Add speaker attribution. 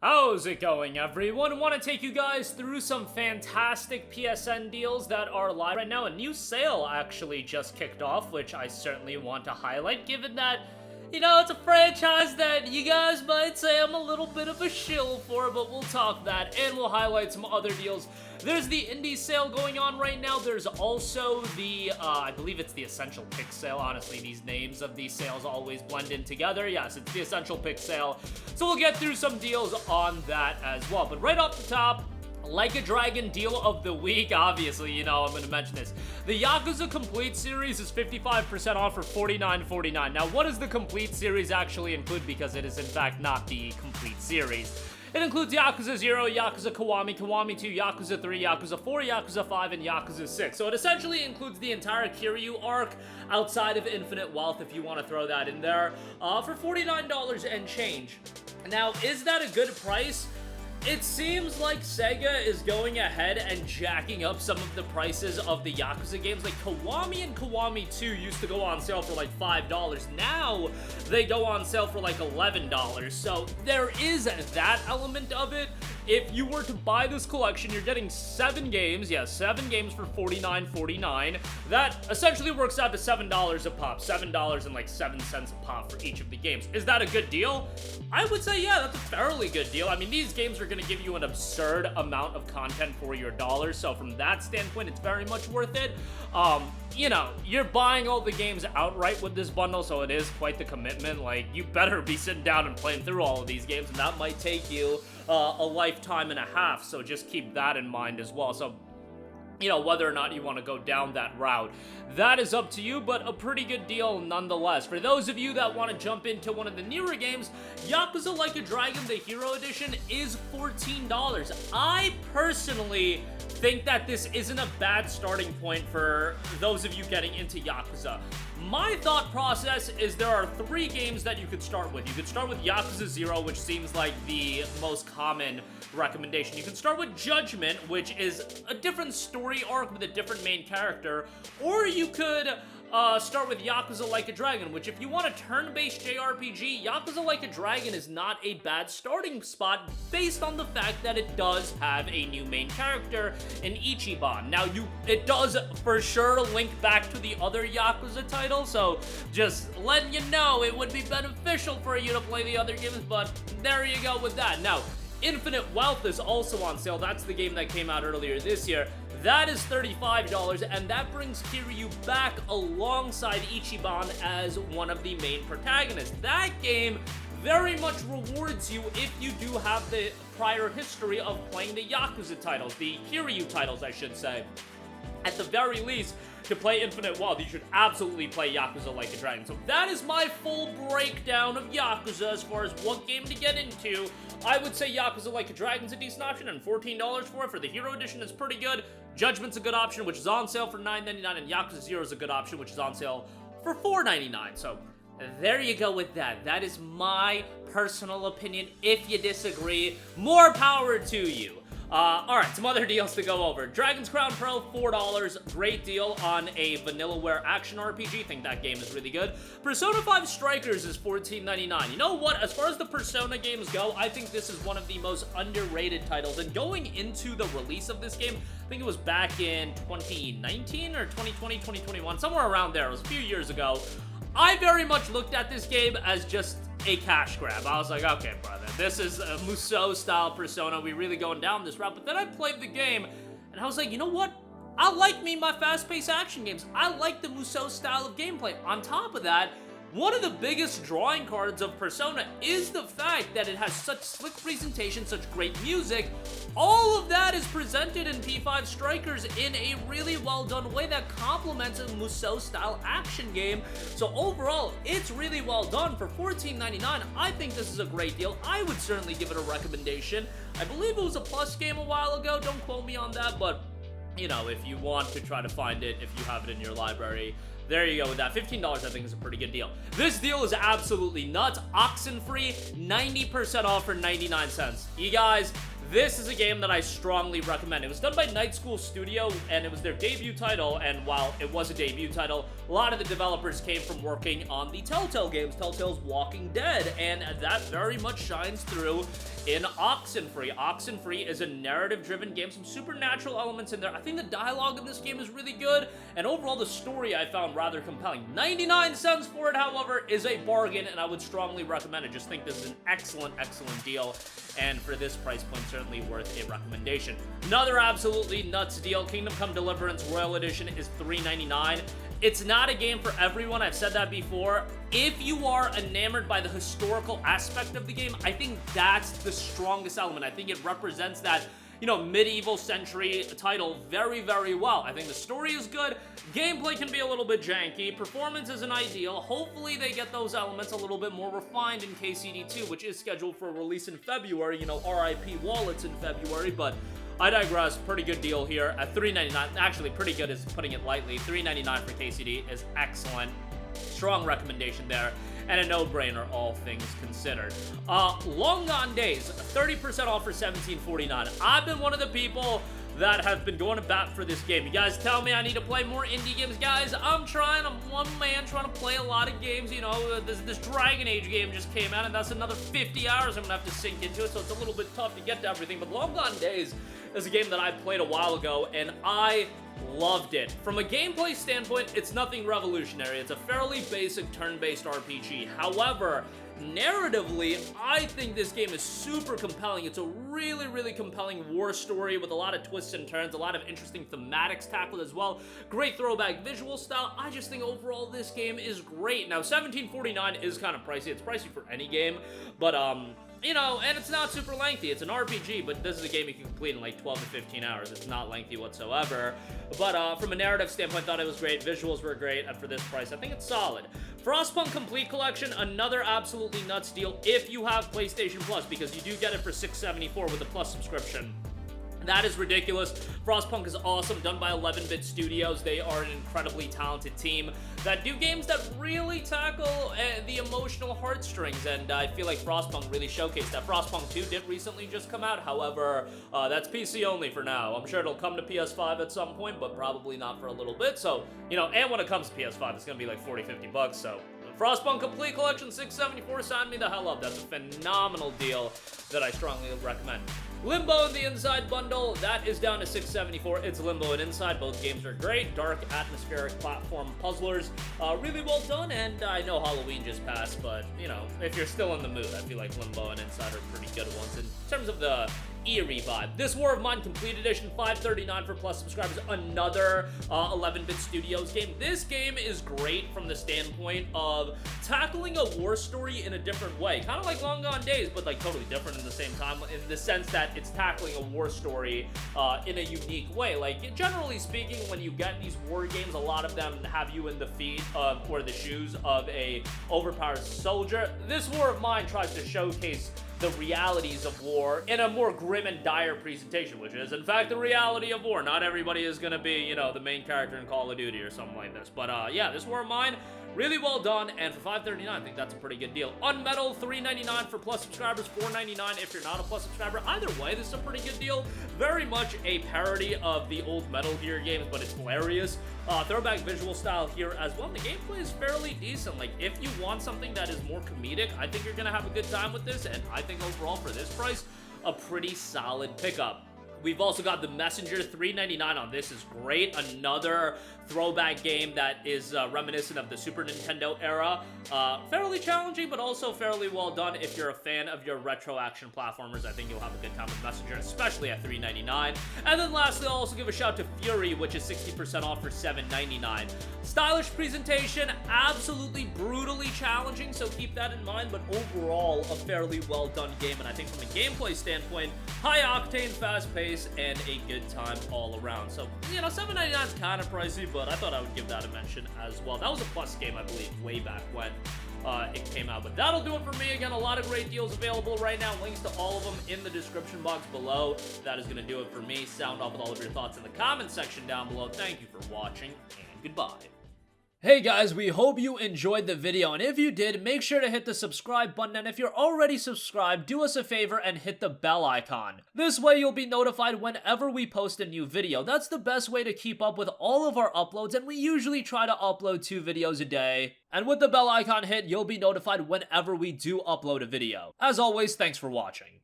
Speaker 1: How's it going, everyone? I want to take you guys through some fantastic PSN deals that are live right now. A new sale actually just kicked off, which I certainly want to highlight, given that, you know, it's a franchise that you guys might say I'm a little bit of a shill for, but we'll talk that, and we'll highlight some other deals. There's the indie sale going on right now. There's also the, I believe it's the Essential Pick sale. Honestly, these names of these sales always blend in together. Yes, it's the Essential Pick sale. So we'll get through some deals on that as well. But right off the top, Like a Dragon deal of the week. Obviously, you know, I'm going to mention this. The Yakuza Complete series is 55% off for $49.49. Now, what does the Complete series actually include? Because it is, in fact, not the Complete series. It includes Yakuza 0, Yakuza Kiwami, Kiwami 2, Yakuza 3, Yakuza 4, Yakuza 5, and Yakuza 6. So it essentially includes the entire Kiryu arc outside of Infinite Wealth, if you want to throw that in there, for $49 and change. Now, is that a good price? It seems like Sega is going ahead and jacking up some of the prices of the Yakuza games. Like Kiwami and Kiwami 2 used to go on sale for like $5. Now they go on sale for like $11. So there is that element of it. If you were to buy this collection, you're getting 7 games. Yeah, 7 games for $49.49. That essentially works out to $7 a pop. $7 and like 7 cents a pop for each of the games. Is that a good deal? I would say, yeah, that's a fairly good deal. I mean, these games are going to give you an absurd amount of content for your dollar, so from that standpoint, it's very much worth it. You know, you're buying all the games outright with this bundle, so it is quite the commitment. Like, you better be sitting down and playing through all of these games, and that might take you a lifetime and a half, so just keep that in mind as well. So, you know, whether or not you want to go down that route, that is up to you, but a pretty good deal nonetheless. For those of you that want to jump into one of the newer games, Yakuza Like a Dragon, the Hero Edition, is $14. I personally think that this isn't a bad starting point for those of you getting into Yakuza. My thought process is there are 3 games that you could start with. You could start with Yakuza 0, which seems like the most common recommendation. You can start with Judgment, which is a different story arc with a different main character. Or you could start with Yakuza Like a Dragon, which if you want a turn-based JRPG, Yakuza Like a Dragon is not a bad starting spot based on the fact that it does have a new main character in Ichiban. Now, it does for sure link back to the other Yakuza titles, so just letting you know it would be beneficial for you to play the other games, but there you go with that. Now, Infinite Wealth is also on sale. That's the game that came out earlier this year. That is $35, and that brings Kiryu back alongside Ichiban as one of the main protagonists. That game very much rewards you if you do have the prior history of playing the Yakuza titles, the Kiryu titles, I should say. At the very least, to play Infinite Wealth, you should absolutely play Yakuza Like a Dragon. So that is my full breakdown of Yakuza as far as what game to get into. I would say Yakuza Like a Dragon's a decent option, and $14 for it. For the Hero Edition is pretty good. Judgment's a good option, which is on sale for $9.99, and Yakuza 0 is a good option, which is on sale for $4.99. So there you go with that. That is my personal opinion. If you disagree, more power to you. Alright, some other deals to go over. Dragon's Crown Pro, $4. Great deal on a Vanillaware action RPG. Think that game is really good. Persona 5 Strikers is $14.99. You know what? As far as the Persona games go, I think this is one of the most underrated titles. And going into the release of this game, I think it was back in 2019 or 2020, 2021, somewhere around there. It was a few years ago. I very much looked at this game as just a cash grab. I was like, okay, brother, this is a Musou-style Persona. We really going down this route. But then I played the game, and I was like, you know what? I like my fast-paced action games. I like the Musou style of gameplay. On top of that, one of the biggest drawing cards of Persona is the fact that it has such slick presentation, such great music. All of that is presented in P5 Strikers in a really well-done way that complements a Musou-style action game. So overall, it's really well done. For $14.99, I think this is a great deal. I would certainly give it a recommendation. I believe it was a Plus game a while ago. Don't quote me on that, but you know, if you want to try to find it, if you have it in your library, there you go with that. $15, I think, is a pretty good deal. This deal is absolutely nuts. Oxenfree, 90% off for 99 cents. You guys, This is a game that I strongly recommend. It was done by Night School Studio, and it was their debut title, and while it was a debut title, a lot of the developers came from working on the Telltale games, Telltale's Walking Dead, and that very much shines through in Oxenfree. Oxenfree is a narrative-driven game, some supernatural elements in there. I think the dialogue in this game is really good, and overall the story I found rather compelling. 99 cents for it, however, is a bargain, and I would strongly recommend it. Just think this is an excellent, excellent deal, and for this price point, certainly worth a recommendation. Another absolutely nuts deal, Kingdom Come Deliverance Royal Edition is $3.99. It's not a game for everyone, I've said that before. If you are enamored by the historical aspect of the game, I think that's the strongest element. I think it represents that, you know, medieval century title very, very well. I think the story is good. Gameplay can be a little bit janky. Performance isn't ideal. Hopefully they get those elements a little bit more refined in KCD2, which is scheduled for release in February. You know, RIP Wallets in February, but I digress. Pretty good deal here at $3.99. Actually, pretty good is putting it lightly. $3.99 for KCD is excellent. Strong recommendation there, and a no-brainer, all things considered. Long Gone Days, 30% off for $17.49. I've been one of the people that have been going to bat for this game. You guys tell me I need to play more indie games. Guys, I'm trying. I'm one man trying to play a lot of games. You know, this Dragon Age game just came out, and that's another 50 hours I'm gonna have to sink into it, so it's a little bit tough to get to everything. But Long Gone Days is a game that I played a while ago, and I loved it. From a gameplay standpoint, it's nothing revolutionary. It's a fairly basic turn-based RPG. However, narratively, I think this game is super compelling. It's a really, really compelling war story with a lot of twists and turns, a lot of interesting thematics tackled as well. Great throwback visual style. I just think overall this game is great. Now, $17.49 is kind of pricey. It's pricey for any game, but you know, and it's not super lengthy. It's an RPG, but this is a game you can complete in like 12 to 15 hours. It's not lengthy whatsoever. But from a narrative standpoint, I thought it was great. Visuals were great, and for this price, I think it's solid. Frostpunk Complete Collection, another absolutely nuts deal if you have PlayStation Plus, because you do get it for $6.74 with a Plus subscription. That is ridiculous. Frostpunk is awesome, done by 11-Bit Studios. They are an incredibly talented team that do games that really tackle the emotional heartstrings, and I feel like Frostpunk really showcased that. Frostpunk 2 did recently just come out, however, that's PC only for now. I'm sure it'll come to PS5 at some point, but probably not for a little bit, so, you know, and when it comes to PS5, it's gonna be like $40-50 bucks, so Frostpunk Complete Collection, $6.74, sign me the hell up. That's a phenomenal deal that I strongly recommend. Limbo and the Inside bundle, that is down to $6.74. It's Limbo and Inside. Both games are great. Dark, atmospheric platform puzzlers. Really well done, and I know Halloween just passed, but, you know, if you're still in the mood, I feel like Limbo and Inside are pretty good ones. In terms of the eerie vibe. This War of Mine Complete Edition, $5.39 for Plus subscribers. Another 11-Bit Studios game. This game is great from the standpoint of tackling a war story in a different way. Kind of like Long Gone Days, but like totally different in the same time, in the sense that it's tackling a war story in a unique way. Like, generally speaking, when you get these war games, a lot of them have you in the feet of, or the shoes of a overpowered soldier. This War of Mine tries to showcase the realities of war in a more grim and dire presentation, which is, in fact, the reality of war. Not everybody is gonna be, you know, the main character in Call of Duty or something like this. But, yeah, this War of Mine, really well done, and for $5.39, I think that's a pretty good deal. UnMetal, $3.99 for Plus subscribers, $4.99 if you're not a Plus subscriber. Either way, this is a pretty good deal. Very much a parody of the old Metal Gear games, but it's hilarious. Throwback visual style here as well. The gameplay is fairly decent. Like, if you want something that is more comedic, I think you're gonna have a good time with this, and I think overall for this price, a pretty solid pickup. We've also got The Messenger, $3.99 on this is great. Another throwback game that is reminiscent of the Super Nintendo era. Fairly challenging, but also fairly well done. If you're a fan of your retro action platformers, I think you'll have a good time with Messenger, especially at $3.99. And then lastly, I'll also give a shout to Furi, which is 60% off for $7.99. Stylish presentation, absolutely brutally challenging, so keep that in mind, but overall, a fairly well done game. And I think from a gameplay standpoint, high octane, fast paced, and a good time all around. So, you know, $7.99 is kind of pricey, but I thought I would give that a mention as well. That was a Plus game, I believe, way back when it came out. But that'll do it for me. Again, a lot of great deals available right now. Links to all of them in the description box below. That is going to do it for me. Sound off with all of your thoughts in the comment section down below. Thank you for watching, and goodbye. Hey guys, we hope you enjoyed the video, and if you did, make sure to hit the subscribe button, and if you're already subscribed, do us a favor and hit the bell icon. This way you'll be notified whenever we post a new video. That's the best way to keep up with all of our uploads, and we usually try to upload 2 videos a day. And with the bell icon hit, you'll be notified whenever we do upload a video. As always, thanks for watching.